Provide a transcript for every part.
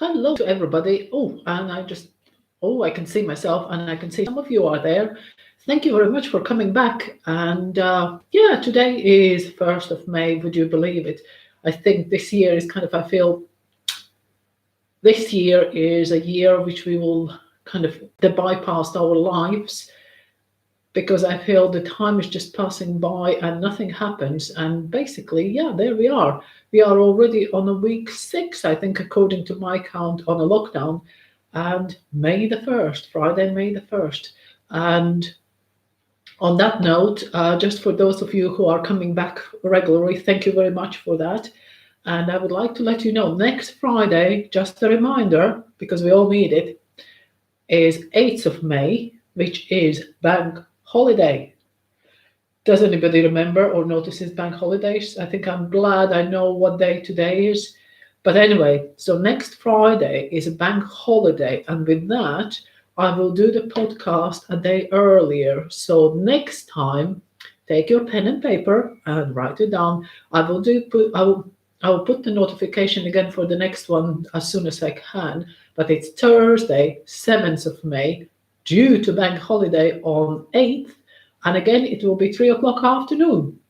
Hello to everybody. I can see myself and I can see some of you are there. Thank you very much for coming back. And yeah, today is 1st of May. Would you believe it? I think this year is I feel this year is a year which we will the bypass our lives because I feel the time is just passing by and nothing happens. And basically, yeah, there we are. We are already on a week 6, I think, according to my count, on a lockdown. And May the 1st, Friday, May the 1st. And on that note, just for those of you who are coming back regularly, thank you very much for that. And I would like to let you know next Friday, just a reminder, because we all need it, is 8th of May, which is bank holiday. Does anybody remember or notices bank holidays? I think I'm glad I know what day today is. But anyway, so next Friday is a bank holiday, and with that, I will do the podcast a day earlier. So next time, take your pen and paper and write it down. I will put the notification again for the next one as soon as I can. But it's Thursday, 7th of May, due to bank holiday on 8th. And again, it will be 3 o'clock afternoon.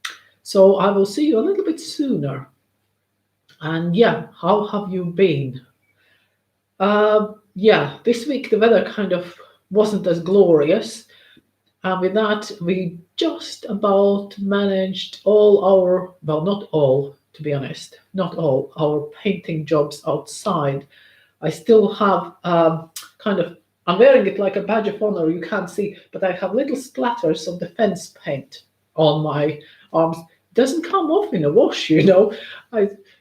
So I will see you a little bit sooner. And yeah, how have you been? Yeah, this week the weather wasn't as glorious. And with that, we just about managed all our, well, not all, to be honest, not all our painting jobs outside. I still have I'm wearing it like a badge of honor, you can't see, but I have little splatters of the fence paint on my arms. It doesn't come off in a wash, you know.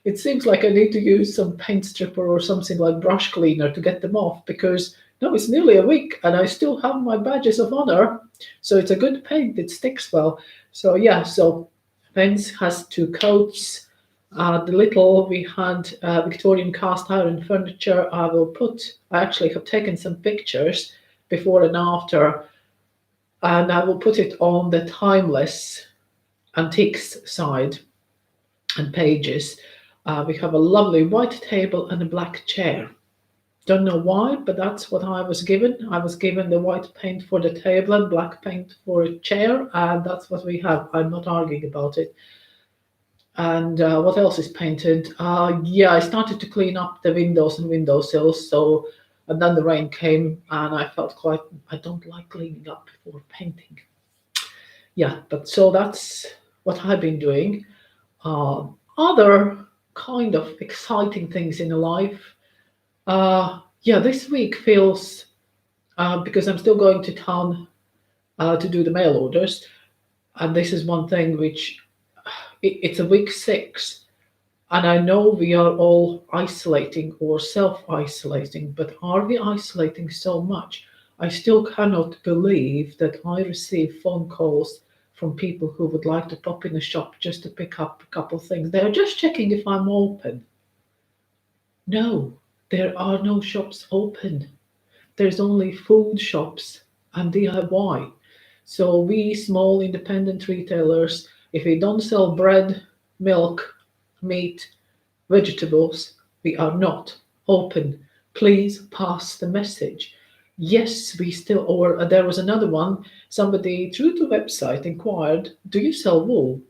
It seems like I need to use some paint stripper or something like brush cleaner to get them off because, no, it's nearly a week and I still have my badges of honor. So it's a good paint, it sticks well. So yeah, so fence has 2 coats. We had Victorian cast iron furniture. I actually have taken some pictures before and after, and I will put it on the timeless antiques side and pages. We have a lovely white table and a black chair. Don't know why, but that's what I was given. I was given the white paint for the table and black paint for a chair, and that's what we have. I'm not arguing about it. And what else is painted? Yeah, I started to clean up the windows and windowsills. And then the rain came, and I felt I don't like cleaning up before painting. Yeah, but so that's what I've been doing. Other kind of exciting things in life. Yeah, this week feels because I'm still going to town to do the mail orders, and this is one thing which it's a week 6, and I know we are all isolating or self-isolating, but are we isolating so much? I still cannot believe that I receive phone calls from people who would like to pop in a shop just to pick up a couple of things. They're just checking if I'm open. No, there are no shops open. There's only food shops and DIY. So we small independent retailers, if we don't sell bread, milk, meat, vegetables, we are not open. Please pass the message. Yes, we still, or there was another one, somebody through the website inquired, do you sell wool?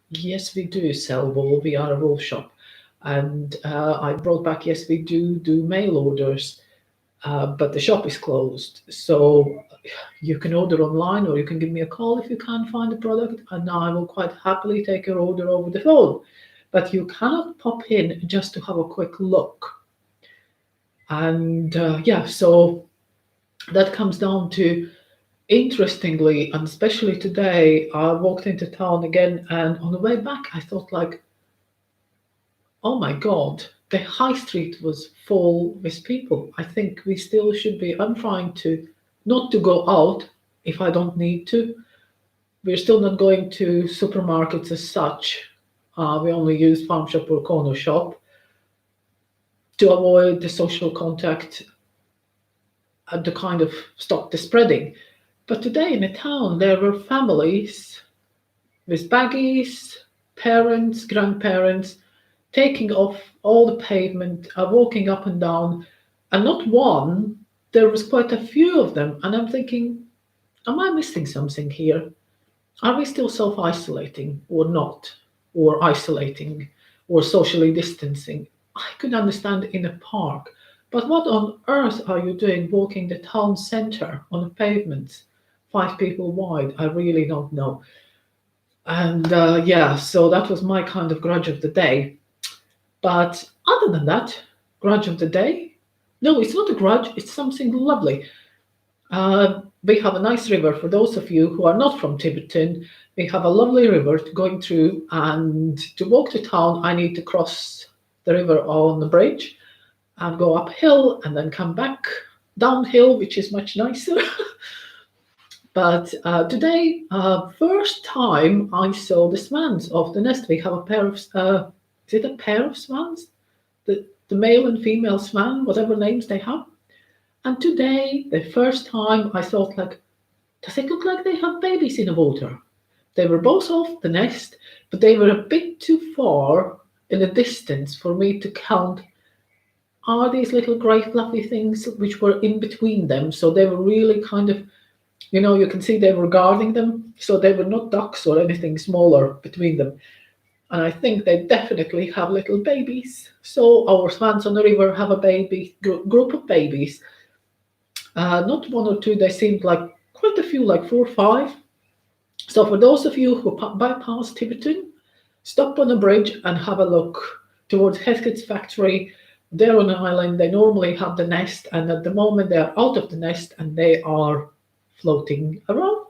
Yes, we do sell wool. We are a wool shop. And I brought back, yes, we do mail orders. But the shop is closed. So you can order online or you can give me a call if you can't find the product, and I will quite happily take your order over the phone. But you cannot pop in just to have a quick look. And yeah, so that comes down to, interestingly, and especially today, I walked into town again, and on the way back, I thought oh my God, the high street was full with people. I think we still should be, I'm trying to not to go out if I don't need to. We're still not going to supermarkets as such. We only use farm shop or corner shop to avoid the social contact and to stop the spreading. But today in the town, there were families with baggies, parents, grandparents. taking off all the pavement, walking up and down, and not one, there was quite a few of them. And I'm thinking, am I missing something here? Are we still self isolating or not? Or isolating or socially distancing? I could understand in a park, but what on earth are you doing walking the town centre on a pavement, 5 people wide? I really don't know. And yeah, so that was my kind of grudge of the day. But other than that, grudge of the day? No, it's not a grudge, it's something lovely. We have a nice river. For those of you who are not from Tiverton, we have a lovely river going through, and to walk to town, I need to cross the river on the bridge and go uphill and then come back downhill, which is much nicer. But today, first time I saw the swans off the nest. We have a pair of, is it a pair of swans? The male and female swan, whatever names they have. And today, the first time I thought like, does it look like they have babies in the water? They were both off the nest, but they were a bit too far in the distance for me to count. Are these little grey fluffy things which were in between them? So they were really kind of, you can see they were guarding them. So they were not ducks or anything smaller between them. And I think they definitely have little babies. So our swans on the river have a baby group of babies. Not one or two, they seemed like quite a few, like 4 or 5. So for those of you who bypass Tiverton, stop on the bridge and have a look towards Heskett's factory. They're on an island, they normally have the nest, and at the moment they are out of the nest and they are floating around.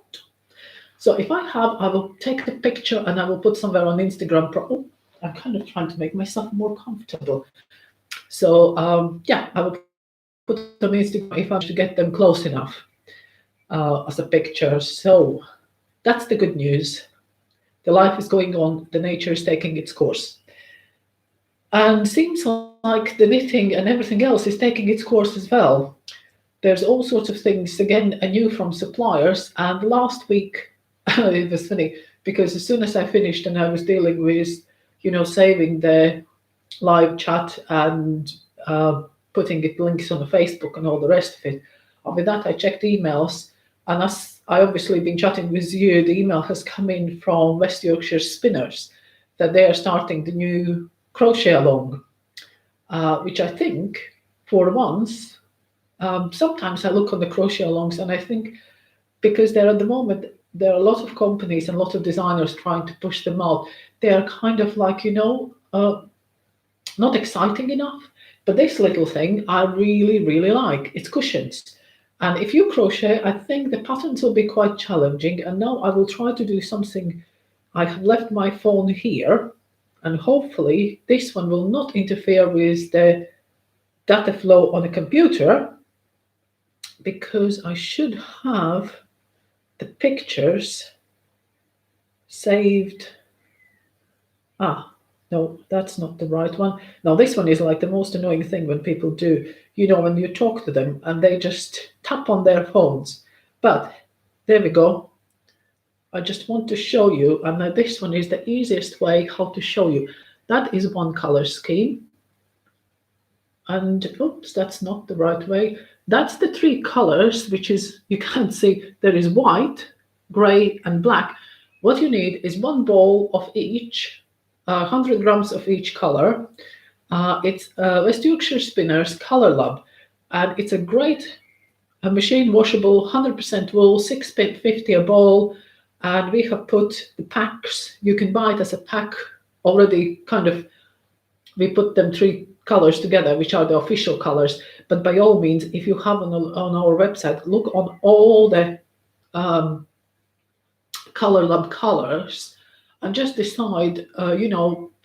So if I will take the picture and I will put somewhere on Instagram. I'm kind of trying to make myself more comfortable. So yeah, I will put them on Instagram if I manage to get them close enough as a picture. So that's the good news. The life is going on. The nature is taking its course. And seems like the knitting and everything else is taking its course as well. There's all sorts of things, again, new from suppliers. And last week, it was funny, because as soon as I finished and I was dealing with, saving the live chat and putting it links on the Facebook and all the rest of it, with that I checked emails, and as I obviously been chatting with you, the email has come in from West Yorkshire Spinners that they are starting the new crochet along, which I think for once, sometimes I look on the crochet alongs and I think, because there at the moment there are a lot of companies and a lot of designers trying to push them out, they are kind of like, not exciting enough. But this little thing I really, really like. It's cushions. And if you crochet, I think the patterns will be quite challenging. And now I will try to do something. I have left my phone here, and hopefully this one will not interfere with the data flow on the computer, because I should have the pictures saved. No, that's not the right one. Now, this one is like the most annoying thing when people do, when you talk to them and they just tap on their phones. But there we go. I just want to show you, and this one is the easiest way how to show you. That is one color scheme. And oops, that's not the right way. That's the 3 colors, which is, you can't see, there is white, gray, and black. What you need is 1 ball of each. 100 grams of each color. It's West Yorkshire Spinners Color Lab, and it's a great machine washable 100% wool, £6.50 a ball. And we have put the packs. You can buy it as a pack already. We put them 3 colors together, which are the official colors. But by all means, if you have on our website, look on all the Color Lab colors. And just decide,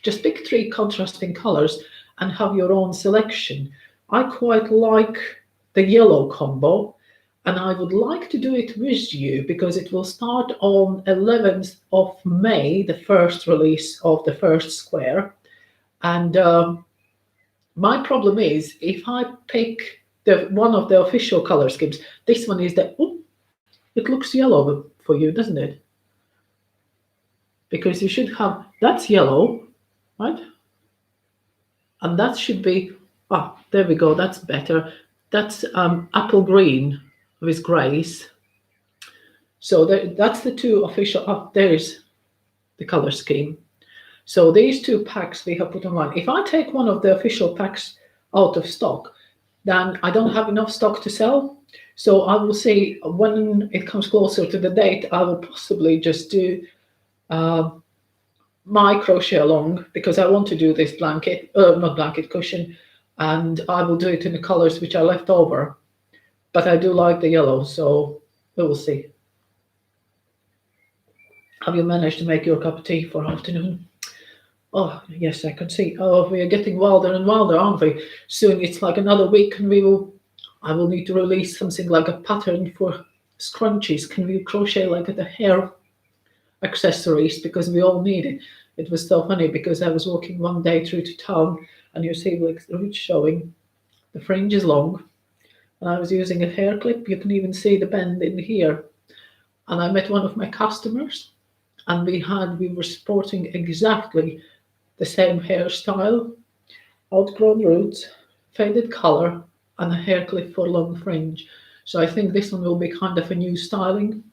just pick 3 contrasting colors and have your own selection. I quite like the yellow combo, and I would like to do it with you because it will start on 11th of May, the first release of the first square. And my problem is, if I pick one of the official color schemes, this one is it looks yellow for you, doesn't it? Because you should have, that's yellow, right? and that should be, there we go, that's better. That's apple green with grays. So that's the two official, there's the color scheme. So these two packs we have put online. If I take one of the official packs out of stock, then I don't have enough stock to sell. So I will see when it comes closer to the date, I will possibly just do uh, my crochet along, because I want to do this blanket, not blanket, cushion, and I will do it in the colors which are left over. But I do like the yellow, so we will see. Have you managed to make your cup of tea for afternoon? Oh, yes, I can see. Oh, we are getting wilder and wilder, aren't we? Soon it's like another week and I will need to release something like a pattern for scrunchies. Can we crochet like the hair accessories, because we all need it. It was so funny because I was walking one day through to town and you see like the roots showing, the fringe is long, and I was using a hair clip. You can even see the bend in here. And I met one of my customers, and we were sporting exactly the same hairstyle, outgrown roots, faded color, and a hair clip for long fringe. So I think this one will be kind of a new styling,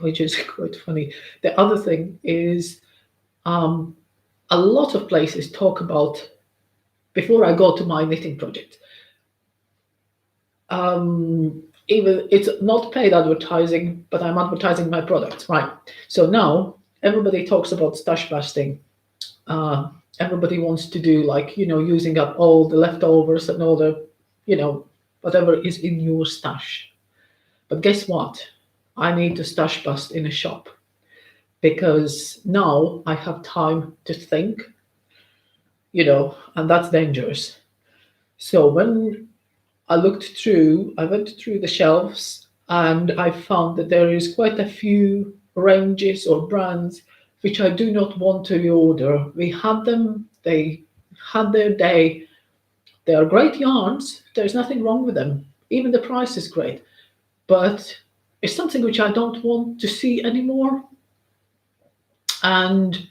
which is quite funny. The other thing is, a lot of places talk about, before I go to my knitting project, even it's not paid advertising, but I'm advertising my products, right? So now everybody talks about stash busting. Everybody wants to do, like, using up all the leftovers and all the, whatever is in your stash. But guess what? I need to stash bust in a shop, because now I have time to think, and that's dangerous. So when I went through the shelves, and I found that there is quite a few ranges or brands which I do not want to reorder. We had them, they had their day. They are great yarns, there's nothing wrong with them. Even the price is great. But it's something which I don't want to see anymore. And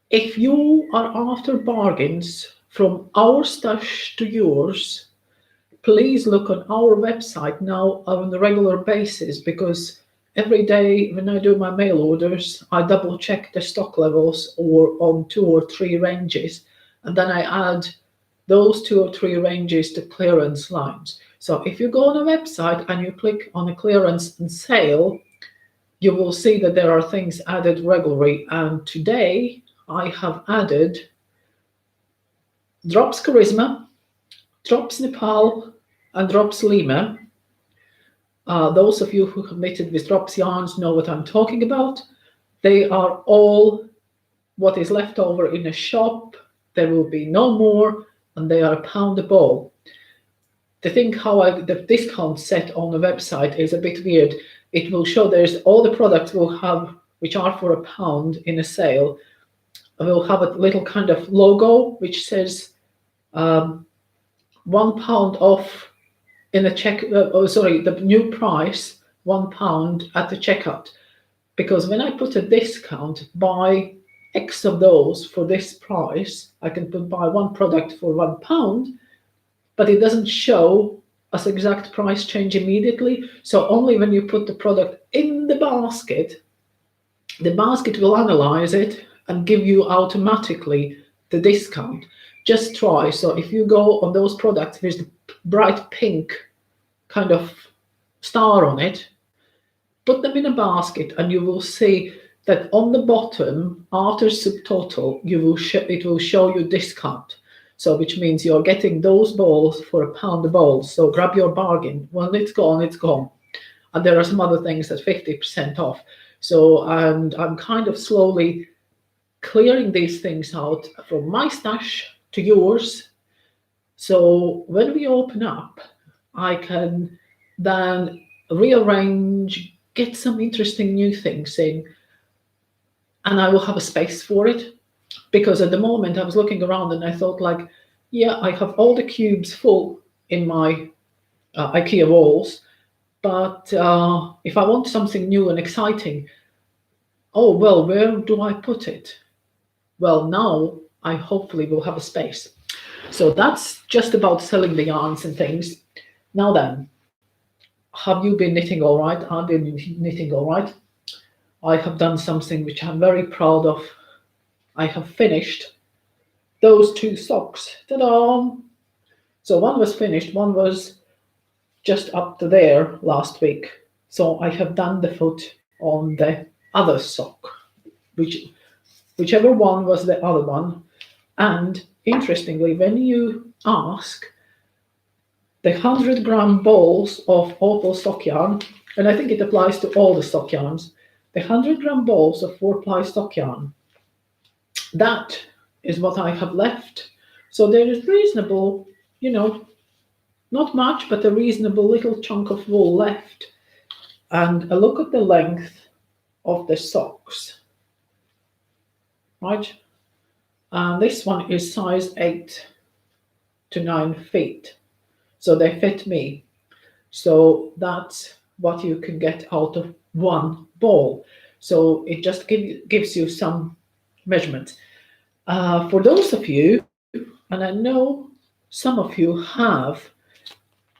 if you are after bargains from our stash to yours, please look on our website now on a regular basis, because every day when I do my mail orders, I double check the stock levels or on 2 or 3 ranges, and then I add those 2 or 3 ranges to clearance lines. So if you go on a website and you click on a clearance and sale, you will see that there are things added regularly. And today I have added Drops Charisma, Drops Nepal, and Drops Lima. Those of you who have knitted with Drops yarns know what I'm talking about. They are all what is left over in a shop. There will be no more, and they are £1 a ball. The thing how the discount set on the website is a bit weird. It will show there's all the products will have, which are for £1 in a sale, will have a little kind of logo which says £1 off in the the new price, £1 at the checkout. Because when I put a discount, buy X of those for this price, I can buy one product for £1, but it doesn't show us exact price change immediately. So only when you put the product in the basket will analyze it and give you automatically the discount. Just try. So if you go on those products with the bright pink kind of star on it, put them in a basket, and you will see that on the bottom, after subtotal, it will show you discount. So which means you're getting those balls for £1 a ball. So grab your bargain. When it's gone, it's gone. And there are some other things that 50% off. So, and I'm kind of slowly clearing these things out from my stash to yours. So when we open up, I can then rearrange, get some interesting new things in, and I will have a space for it. Because at the moment I was looking around and I thought, like, yeah, I have all the cubes full in my IKEA walls, but if I want something new and exciting, oh, well, where do I put it? Well, now I hopefully will have a space. So that's just about selling the yarns and things. Now then, have you been knitting all right? I've been knitting all right. I have done something which I'm very proud of. I have finished those two socks. Ta-da! So one was finished, one was just up to there last week. So I have done the foot on the other sock, whichever one was the other one. And interestingly, when you ask, the 100-gram balls of opal stock yarn, and I think it applies to all the stock yarns, the 100-gram balls of 4-ply stock yarn, that is what I have left. So there is reasonable, not much, but a reasonable little chunk of wool left. And a look at the length of the socks, right? And this one is size 8 to 9 feet. So they fit me. So that's what you can get out of one ball. So it just gives you some measurements. For those of you, and I know some of you have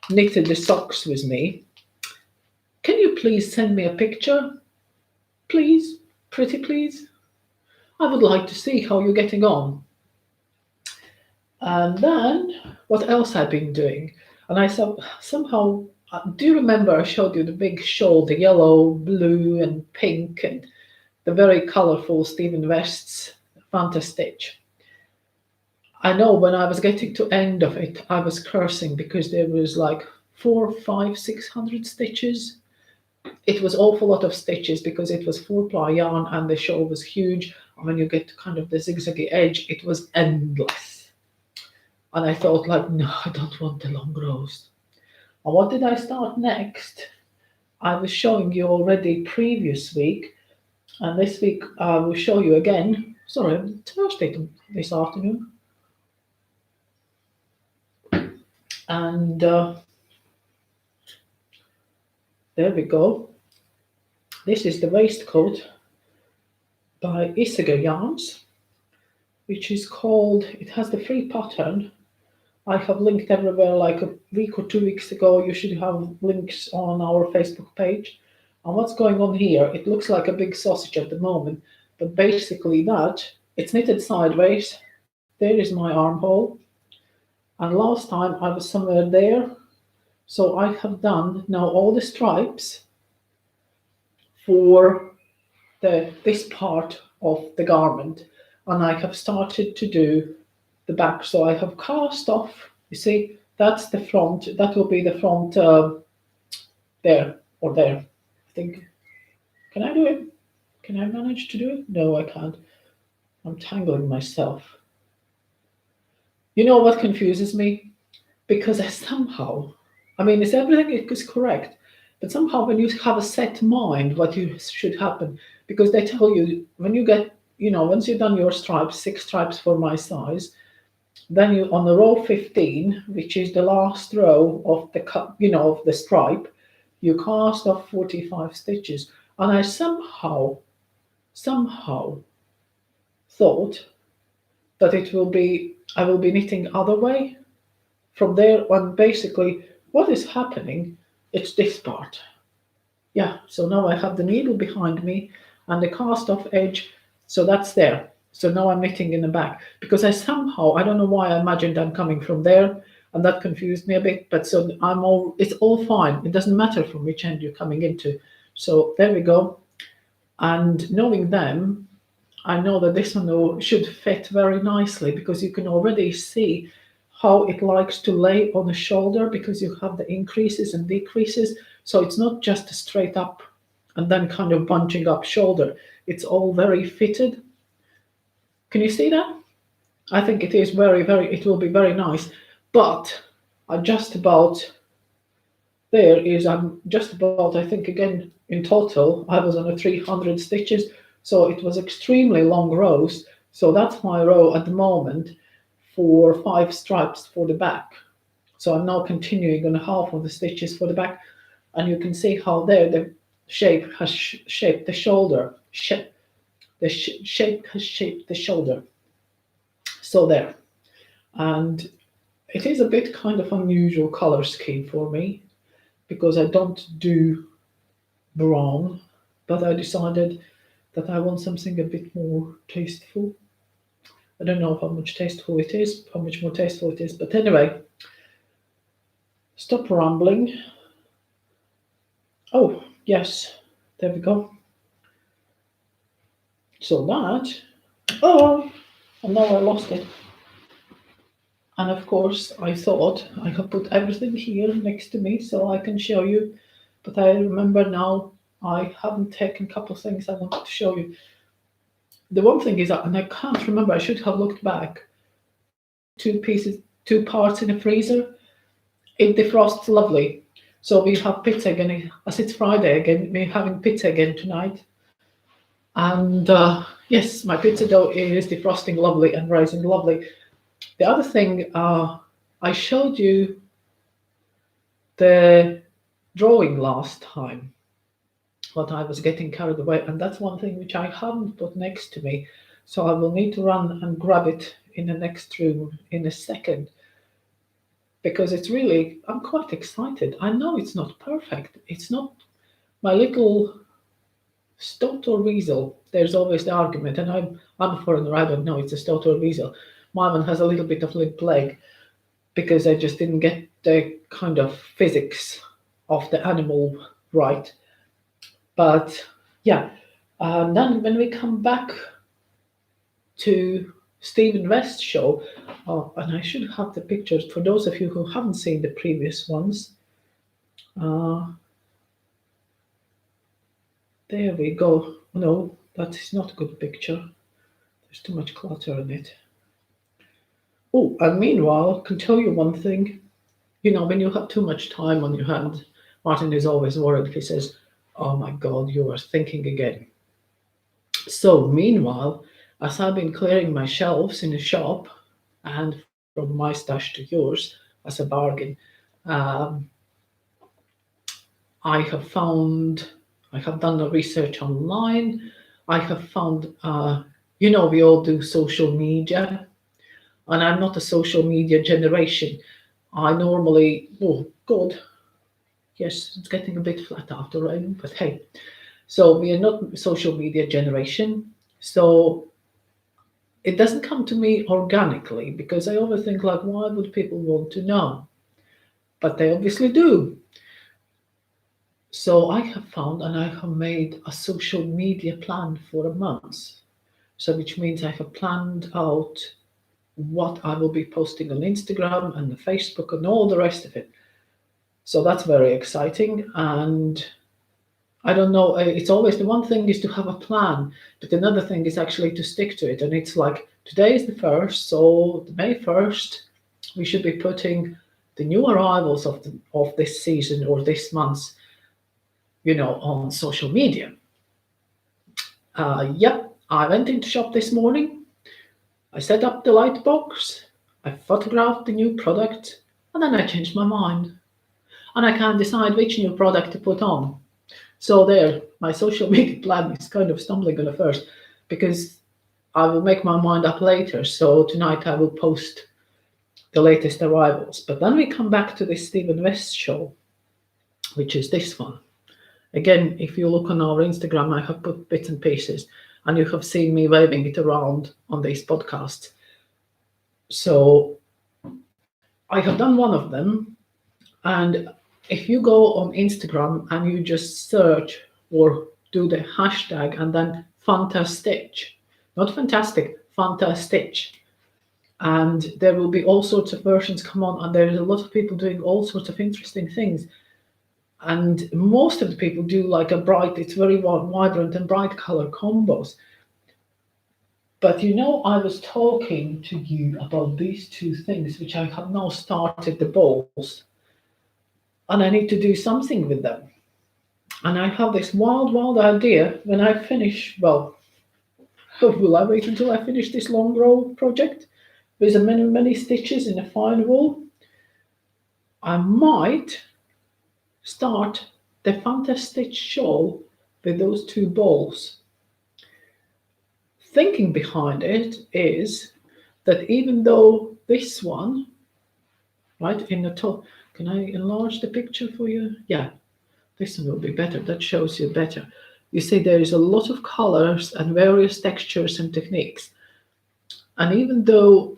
knitted the socks with me, can you please send me a picture? Please, pretty please. I would like to see how you're getting on. And then, what else I've been doing? And I somehow, do you remember I showed you the big shawl, the yellow, blue, and pink, and the very colourful Stephen West's Fanta Stitch? I know when I was getting to end of it, I was cursing because there was like 400, 500, 600 stitches. It was awful lot of stitches because it was 4-ply yarn and the shawl was huge. And when you get to kind of the zigzaggy edge, it was endless. And I thought, like, no, I don't want the long rows. And what did I start next? I was showing you already previous week, and this week I will show you again. Sorry, Thursday this afternoon. And there we go. This is the waistcoat by Isaga Yarns, which is called, it has the free pattern. I have linked everywhere like a week or 2 weeks ago. You should have links on our Facebook page. And what's going on here? It looks like a big sausage at the moment, but basically it's knitted sideways. There is my armhole. And last time I was somewhere there. So I have done now all the stripes for this part of the garment. And I have started to do the back. So I have cast off, you see, that's the front, that will be the front there or there. I think, can I do it? Can I manage to do it? No, I can't. I'm tangling myself. You know what confuses me? Because is everything is correct, but somehow when you have a set mind what you should happen, because they tell you when you get, once you've done your stripes, 6 stripes for my size, then you on the row 15, which is the last row of of the stripe, you cast off 45 stitches. And I somehow thought that I will be knitting other way from there on. Basically what is happening, it's this part. Yeah, so now I have the needle behind me and the cast off edge, so that's there. So now I'm knitting in the back because I don't know why I imagined I'm coming from there, and that confused me a bit. But so it's all fine. It doesn't matter from which end you're coming into. So there we go. And knowing them, I know that this one should fit very nicely because you can already see how it likes to lay on the shoulder because you have the increases and decreases. So it's not just a straight up and then kind of bunching up shoulder. It's all very fitted. Can you see that? I think it is it will be very nice. But I'm just about, I think again, in total, I was on a 300 stitches. So it was extremely long rows. So that's my row at the moment for 5 stripes for the back. So I'm now continuing on half of the stitches for the back. And you can see how there the shape has shaped the shoulder. The shape has shaped the shoulder. So there. And It is a bit kind of unusual color scheme for me because I don't do brown, but I decided that I want something a bit more tasteful. I don't know how much tasteful it is, how much more tasteful it is, but anyway, stop rambling. Oh, yes, there we go. So that, oh, and now I lost it. And of course, I thought I have put everything here next to me so I can show you. But I remember now I haven't taken a couple of things I wanted to show you. The one thing is, and I can't remember, I should have looked back. Two pieces, two parts in a freezer. It defrosts lovely. So we have pizza again, as it's Friday again, we're having pizza again tonight. And yes, my pizza dough is defrosting lovely and rising lovely. The other thing, I showed you the drawing last time, but I was getting carried away, and that's one thing which I haven't put next to me. So I will need to run and grab it in the next room in a second because it's really, I'm quite excited. I know it's not perfect. It's not my little stoat or weasel. There's always the argument, and I'm a foreigner. I don't know. It's a stoat or weasel. My one has a little bit of limp leg because I just didn't get the kind of physics of the animal right. But yeah, then when we come back to Stephen West's show, and I should have the pictures for those of you who haven't seen the previous ones. Uh, there we go. No, that is not a good picture. There's too much clutter in it. Oh, and meanwhile, I can tell you one thing. You know, when you have too much time on your hand, Martin is always worried. He says, "Oh my God, you are thinking again." So, meanwhile, as I've been clearing my shelves in the shop, and from my stash to yours as a bargain, um, I have found, I have done the research online. I have found, you know, we all do social media, and I'm not a social media generation. I normally, oh God, yes, it's getting a bit flat after rain, but hey. So we are not social media generation. So it doesn't come to me organically because I always think like, why would people want to know? But they obviously do. So I have found and I have made a social media plan for a month. So which means I have planned out what I will be posting on Instagram and the Facebook and all the rest of it. So that's very exciting. And I don't know, it's always the one thing is to have a plan, but another thing is actually to stick to it. And it's like today is the first, so May 1st, we should be putting the new arrivals of this season or this month, you know, on social media. Yep, I went into shop this morning. I set up the light box. I photographed the new product, and then I changed my mind, and I can't decide which new product to put on. So there, my social media plan is kind of stumbling on the first because I will make my mind up later. So tonight I will post the latest arrivals. But then we come back to this Stephen West show, which is this one. Again, if you look on our Instagram, I have put bits and pieces, and you have seen me waving it around on these podcasts. So I have done one of them, and if you go on Instagram and you just search or do the hashtag and then Fanta Stitch, not fantastic, Fanta Stitch, and there will be all sorts of versions come on, and there's a lot of people doing all sorts of interesting things. And most of the people do like a bright, it's very vibrant and bright color combos. But you know, I was talking to you about these two things, which I have now started the balls, and I need to do something with them. And I have this wild idea when I finish, well, will I wait until I finish this long row project with many stitches in a fine wool? I might start the Fanta Stitch shawl with those two balls. Thinking behind it is that even though this one right? In the top. Can I enlarge the picture for you? Yeah, this one will be better. That shows you better. You see, there is a lot of colors and various textures and techniques. And even though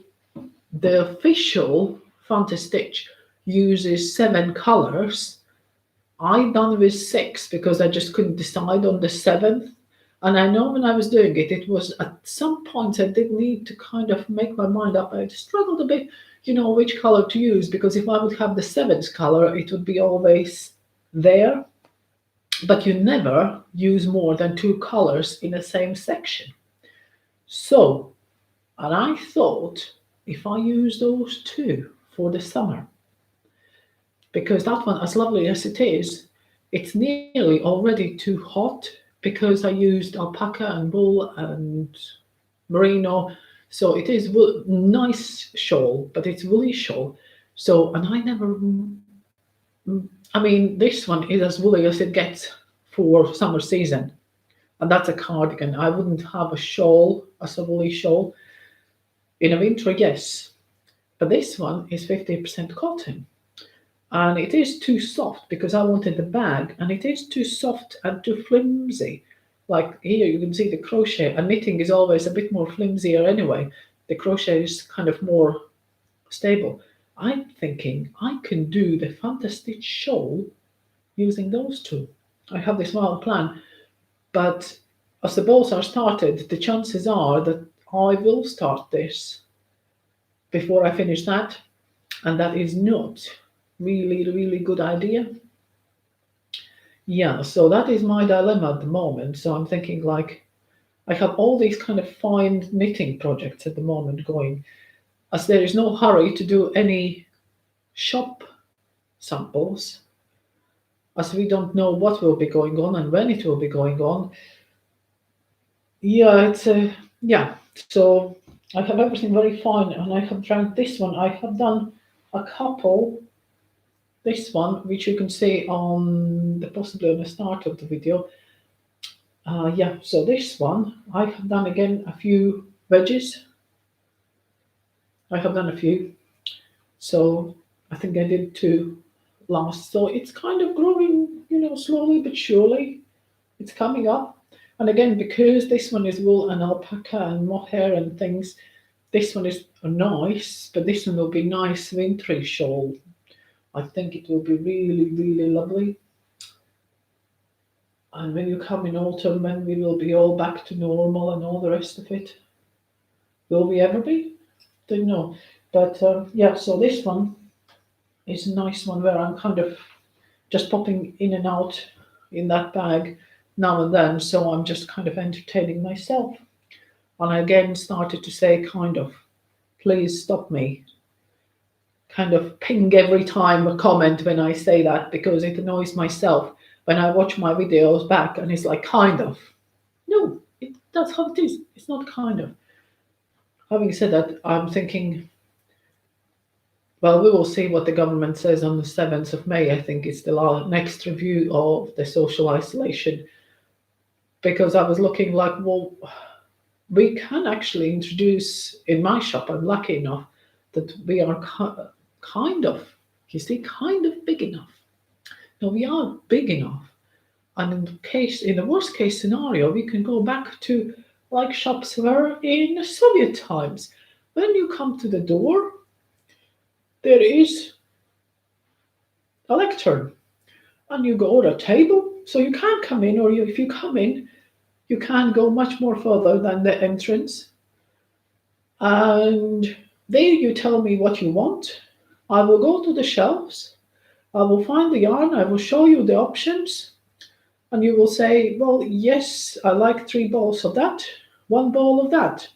the official Fantasy Stitch uses 7 colors, I done with 6 because I just couldn't decide on the seventh. And I know when I was doing it, it was at some point I did need to kind of make my mind up. I struggled a bit, which color to use, because if I would have the seventh color, it would be always there. But you never use more than 2 colors in the same section. So, and I thought if I use those two for the summer, because that one, as lovely as it is, it's nearly already too hot because I used alpaca and wool and merino. So it is nice shawl, but it's woolly shawl. So, and I never, I mean, this one is as woolly as it gets for summer season. And that's a cardigan. I wouldn't have a shawl as a woolly shawl. In a winter, yes. But this one is 50% cotton. And it is too soft because I wanted the bag, and it is too soft and too flimsy. Like here, you can see the crochet, and knitting is always a bit more flimsier anyway. The crochet is kind of more stable. I'm thinking I can do the Fantasy shawl using those two. I have this wild plan, but as the balls are started, the chances are that I will start this before I finish that, and that is not really good idea. Yeah, so that is my dilemma at the moment. So I'm thinking, like, I have all these kind of fine knitting projects at the moment going, as there is no hurry to do any shop samples, as we don't know what will be going on and when it will be going on. Yeah, it's a yeah. So I have everything very fine, and I have drank this one. I have done a couple. This one, which you can see on the possibly on the start of the video. Yeah, so this one, I have done again a few wedges. I have done a few. So I think I did 2 last. So it's kind of growing, slowly but surely. It's coming up. And again, because this one is wool and alpaca and mohair and things, this one is nice, but this one will be nice wintry shawl. I think it will be really lovely. And when you come in autumn, when we will be all back to normal and all the rest of it, will we ever be? Don't know. But yeah, so this one is a nice one where I'm kind of just popping in and out in that bag now and then. So I'm just kind of entertaining myself. And I again started to say, kind of, please stop me. Kind of ping every time a comment when I say that, because it annoys myself when I watch my videos back and it's like, kind of. No, that's how it is. It's not kind of. Having said that, I'm thinking, well, we will see what the government says on the 7th of May. I think it's the next review of the social isolation. Because I was looking like, well, we can actually introduce in my shop. I'm lucky enough that we are kind of, you see, kind of big enough. No, we are big enough. And in the worst case scenario, we can go back to like shops were in Soviet times. When you come to the door, there is a lectern, and you go to a table, so you can't come in, or if you come in, you can't go much more further than the entrance. And there you tell me what you want. I will go to the shelves. I will find the yarn. I will show you the options. And you will say, well, yes, I like 3 balls of that, 1 ball of that.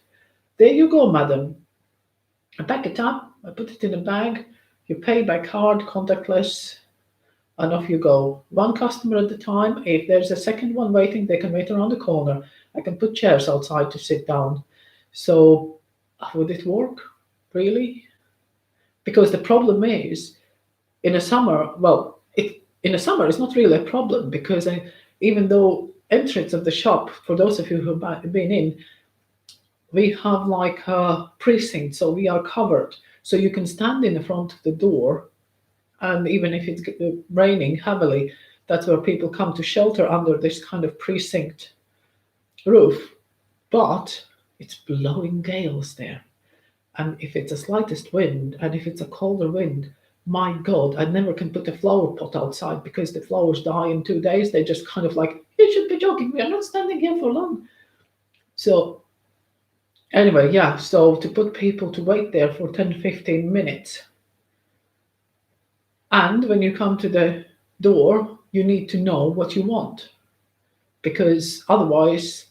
There you go, madam. I pack it up. I put it in a bag. You pay by card, contactless, and off you go. 1 customer at a time. If there's a second one waiting, they can wait around the corner. I can put chairs outside to sit down. So would it work? Really? Because the problem is, in the summer, well, in the summer it's not really a problem, because even though entrance of the shop, for those of you who have been in, we have like a precinct, so we are covered. So you can stand in the front of the door, and even if it's raining heavily, that's where people come to shelter under this kind of precinct roof. But it's blowing gales there. And if it's the slightest wind, and if it's a colder wind, my God, I never can put a flower pot outside because the flowers die in 2 days. They just kind of like, you should be joking. We are not standing here for long. So anyway, yeah, so to put people to wait there for 10, 15 minutes. And when you come to the door, you need to know what you want, because otherwise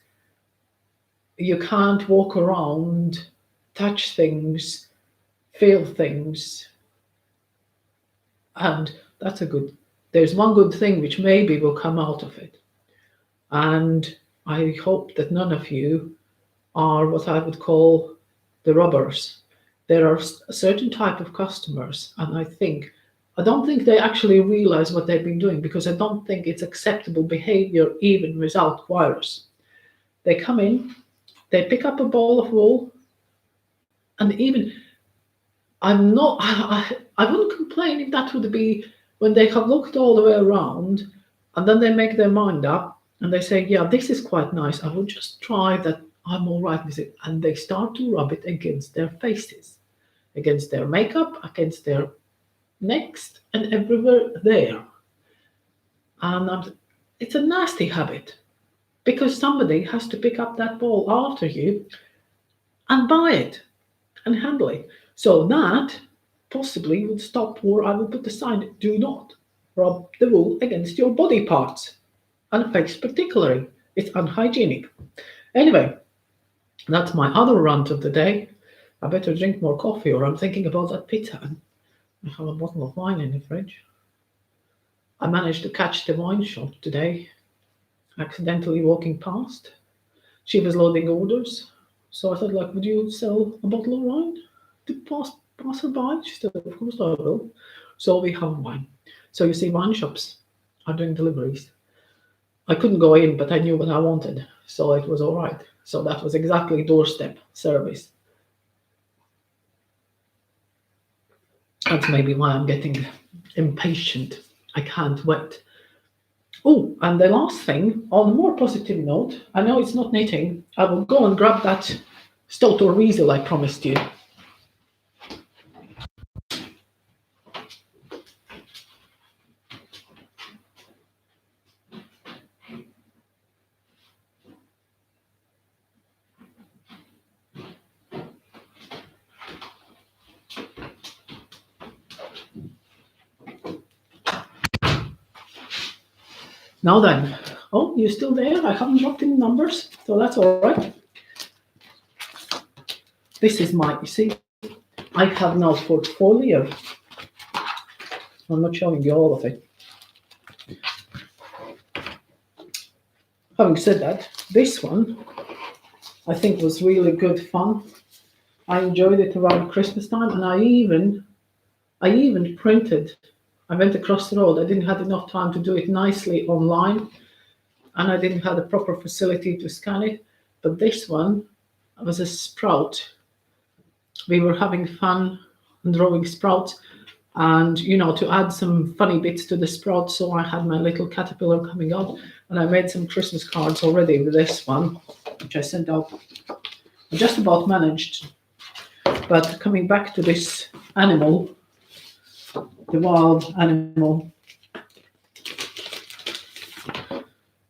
you can't walk around, touch things, feel things. And there's one good thing which maybe will come out of it. And I hope that none of you are what I would call the robbers. There are a certain type of customers, and I don't think they actually realize what they've been doing, because I don't think it's acceptable behavior even without wires. They come in, they pick up a ball of wool, and even I wouldn't complain if that would be when they have looked all the way around and then they make their mind up and they say, yeah, this is quite nice. I will just try that. I'm all right with it. And they start to rub it against their faces, against their makeup, against their necks, and everywhere there. And it's a nasty habit, because somebody has to pick up that ball after you and buy it and handle it. So that possibly would stop, or I would put the sign, do not rub the wool against your body parts, and face particularly. It's unhygienic. Anyway, that's my other rant of the day. I better drink more coffee, or I'm thinking about that pizza. And I have a bottle of wine in the fridge. I managed to catch the wine shop today, accidentally walking past. She was loading orders. So I said, like, would you sell a bottle of wine to pass her by? She said, of course I will. So we have wine. So you see, wine shops are doing deliveries. I couldn't go in, but I knew what I wanted, so it was all right. So that was exactly doorstep service. That's maybe why I'm getting impatient. I can't wait. Oh, and the last thing, on a more positive note, I know it's not knitting. I will go and grab that Stoat or weasel I promised you. Now then, oh, you're still there? I haven't dropped any numbers, so that's all right. This is you see, I have now portfolio. I'm not showing you all of it. Having said that, this one I think was really good fun. I enjoyed it around Christmas time, and I even printed. I went across the road. I didn't have enough time to do it nicely online, and I didn't have the proper facility to scan it. But this one was a sprout. We were having fun drawing sprouts, and to add some funny bits to the sprout. So I had my little caterpillar coming out, and I made some Christmas cards already with this one, which I sent out. I just about managed. But coming back to this animal, the wild animal.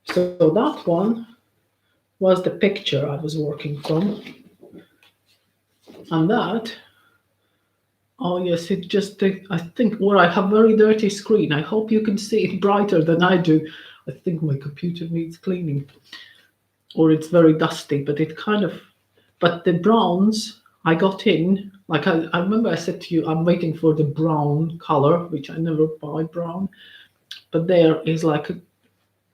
So that one was the picture I was working from. And that, oh yes, it just, I think, well, I have a very dirty screen. I hope you can see it brighter than I do. I think my computer needs cleaning, or it's very dusty, but but the browns I got in, like I remember I said to you, I'm waiting for the brown color, which I never buy brown, but there is like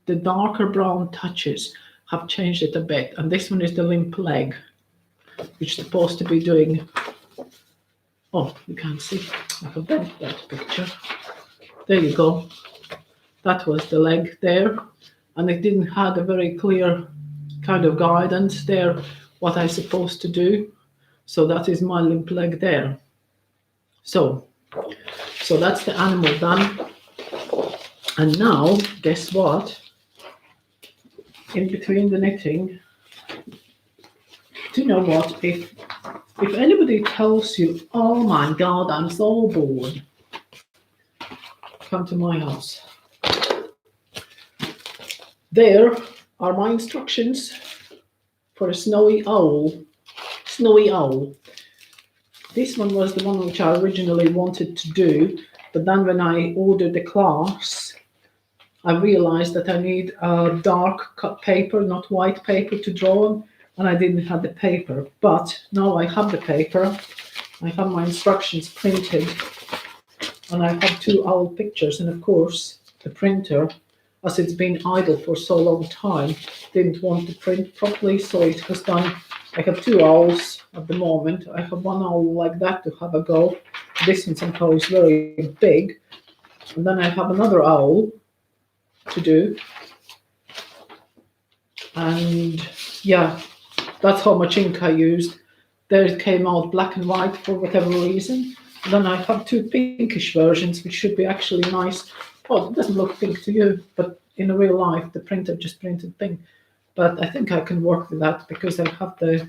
the darker brown touches have changed it a bit. And this one is the limp leg, which is supposed to be doing, oh, you can't see, I have bent that picture. There you go. That was the leg there. And it didn't have a very clear kind of guidance there, what I'm supposed to do. So that is my limp leg there. So, so that's the animal done. And now, guess what? In between the knitting, do you know what? If anybody tells you, oh my God, I'm so bored, come to my house. There are my instructions for a snowy owl. Snowy owl. This one was the one which I originally wanted to do, but then when I ordered the class, I realized that I need a dark cut paper, not white paper to draw on, and I didn't have the paper. But now I have the paper, I have my instructions printed, and I have two owl pictures, and of course the printer, as it's been idle for so long time, didn't want to print properly, so it has done. I have two owls at the moment. I have one owl like that to have a go. This one somehow is very big. And then I have another owl to do. And yeah, that's how much ink I used. There it came out black and white for whatever reason. And then I have two pinkish versions, which should be actually nice. Well, it doesn't look pink to you, but in real life, the printer just printed pink. But I think I can work with that because I have the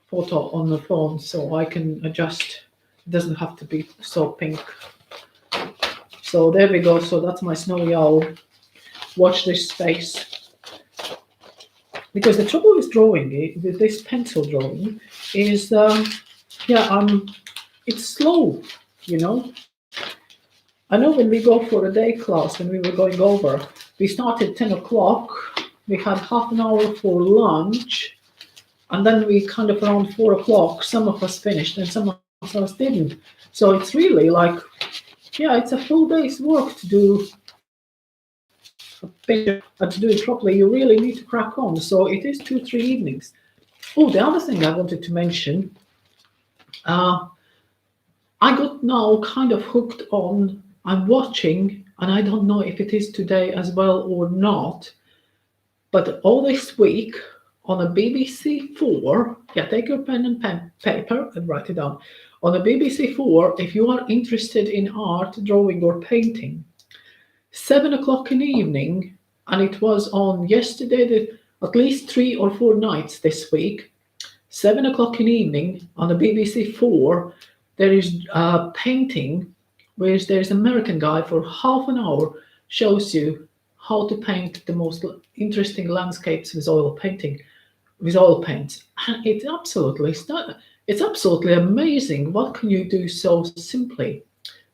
photo on the phone, so I can adjust. It doesn't have to be so pink. So there we go. So that's my snowy owl. Watch this space. Because the trouble with drawing it, with this pencil drawing, is it's slow, you know. I know when we go for a day class, when we were going over, we started 10 o'clock. We had half an hour for lunch, and then we kind of around 4 o'clock, some of us finished and some of us didn't. So it's really like, yeah, it's a full day's work to do a picture, and to do it properly, you really need to crack on. So it is 2-3 evenings. Oh, the other thing I wanted to mention, I got now kind of hooked on, I'm watching, and I don't know if it is today as well or not, but all this week on a BBC 4, yeah, take your pen and paper and write it down. On a BBC 4, if you are interested in art, drawing or painting, 7 o'clock in the evening, and it was on yesterday, at least 3 or 4 nights this week, 7 o'clock in the evening on the BBC 4, there is a painting where there's an American guy for half an hour shows you how to paint the most interesting landscapes with oil painting, with oil paints. And it's absolutely amazing. What can you do so simply?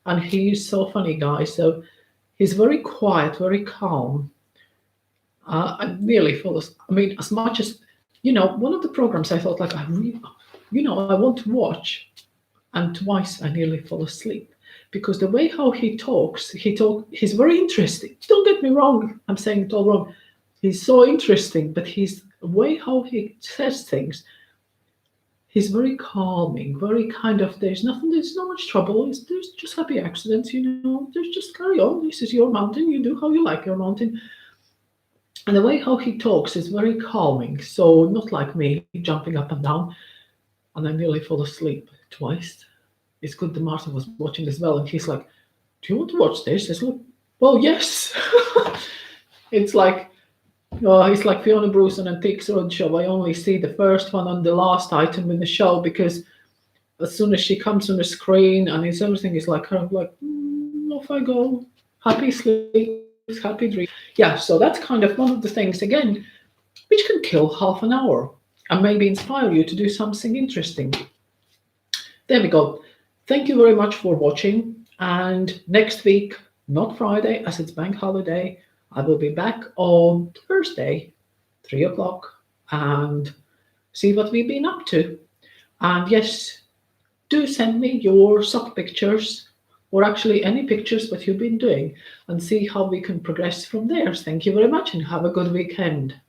And he's so funny, guy. So he's very quiet, very calm. I nearly fell asleep. I mean, as much as, one of the programs I thought like, I want to watch. And twice I nearly fell asleep. Because the way how he talks, he's very interesting. Don't get me wrong, I'm saying it all wrong. He's so interesting, but the way how he says things, he's very calming, very kind of, there's not much trouble, there's just happy accidents, there's just carry on, this is your mountain, you do how you like your mountain. And the way how he talks is very calming, so not like me, jumping up and down, and I nearly fall asleep twice. It's good that Martin was watching as well, and he's like, do you want to watch this? I said, well, yes. It's like Fiona Bruce on Antiques Roadshow. I only see the first one and the last item in the show, because as soon as she comes on the screen and everything is like her, I'm like, off I go. Happy sleep, happy dream. Yeah, so that's kind of one of the things, again, which can kill half an hour and maybe inspire you to do something interesting. There we go. Thank you very much for watching. And next week, not Friday, as it's bank holiday, I will be back on Thursday, 3 o'clock, and see what we've been up to. And yes, do send me your sock pictures, or actually any pictures what you've been doing, and see how we can progress from there. Thank you very much and have a good weekend.